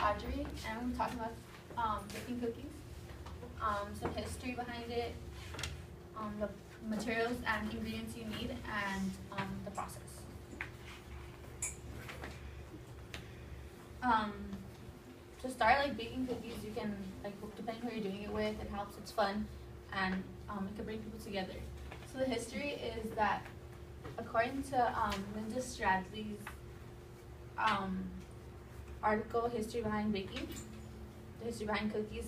Audrey, and I'm talking about baking cookies, some history behind it, the materials and ingredients you need, and the process. To start baking cookies, you can depending who you're doing it with, it helps, it's fun, and it can bring people together. So the history is that according to Linda Stradley's article, History Behind Baking, the history behind cookies,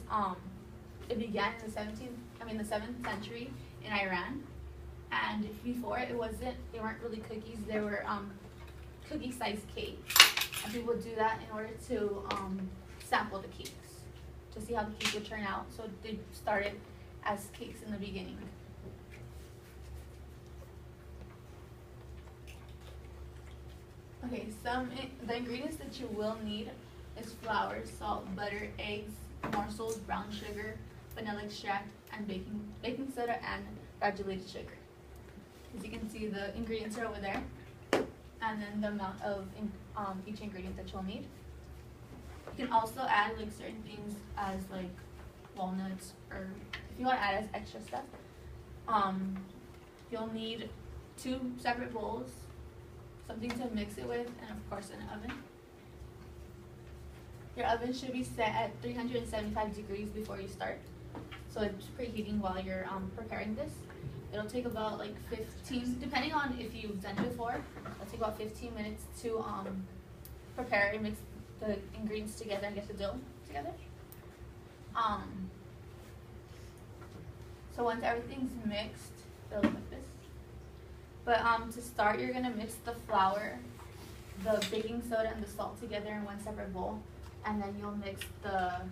it began in the 7th century in Iran, and before they weren't really cookies, they were cookie-sized cakes, and people would do that in order to sample the cakes to see how the cake would turn out. So they started as cakes in the beginning. Okay, the ingredients that you will need is flour, salt, butter, eggs, morsels, brown sugar, vanilla extract, and baking soda and granulated sugar. As you can see, the ingredients are over there, and then the amount of each ingredient that you'll need. You can also add certain things as walnuts, or if you want to add as extra stuff. You'll need 2 separate bowls, something to mix it with, and of course an oven. Your oven should be set at 375 degrees before you start, so it's preheating while you're preparing this. It'll take about 15, depending on if you've done it before, it'll take about 15 minutes to prepare and mix the ingredients together and get the dough together. So once everything's mixed, it'll look like this. But to start, you're gonna mix the flour, the baking soda, and the salt together in one separate bowl, and then you'll mix the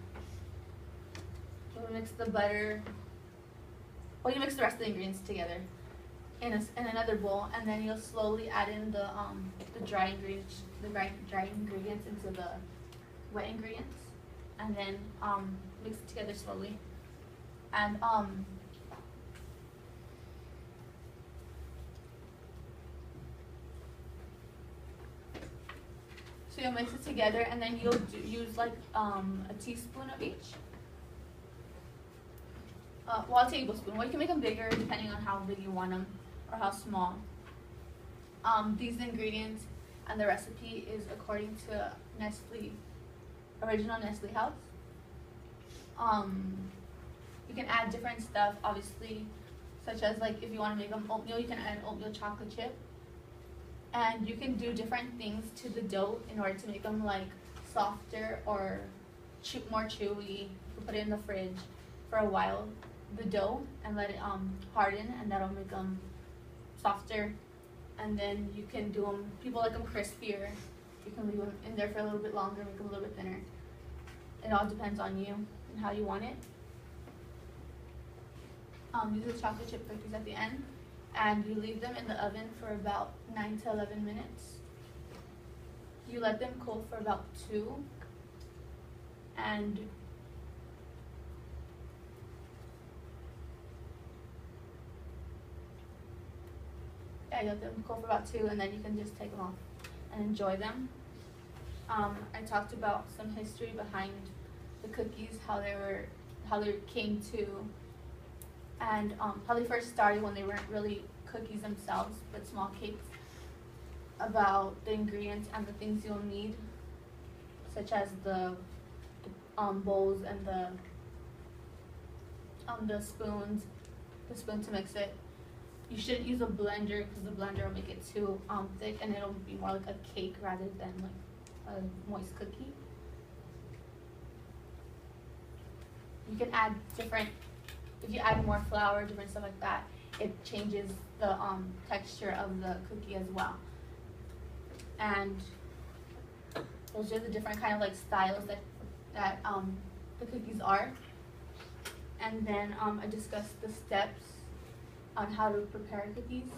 butter. Well, you mix the rest of the ingredients together in another bowl, and then you'll slowly add in the dry ingredients into the wet ingredients, and then mix it together slowly. And so you'll mix it together, and then you'll use a teaspoon of each. Well, a tablespoon. Well, you can make them bigger depending on how big you want them or how small. These ingredients and the recipe is according to original Nestle House. You can add different stuff, obviously, such as if you want to make them oatmeal, you can add oatmeal chocolate chip. And you can do different things to the dough in order to make them softer or more chewy. You put it in the fridge for a while, the dough, and let it harden, and that'll make them softer. And then you can do them, people like them crispier. You can leave them in there for a little bit longer, make them a little bit thinner. It all depends on you and how you want it. These are the chocolate chip cookies at the end, and you leave them in the oven for about 9 to 11 minutes. You let them cool for about 2, and you let them cool for about 2, and then you can just take them off and enjoy them. I talked about some history behind the cookies, how they came to, and how they first started when they weren't really cookies themselves, but small cakes. About the ingredients and the things you'll need, such as the bowls and the spoons, the spoon to mix it. You shouldn't use a blender because the blender will make it too thick, and it'll be more like a cake rather than a moist cookie. You can add if you add more flour, different stuff like that, it changes the texture of the cookie as well. And those are the different kind of styles that the cookies are. And then I discussed the steps on how to prepare cookies.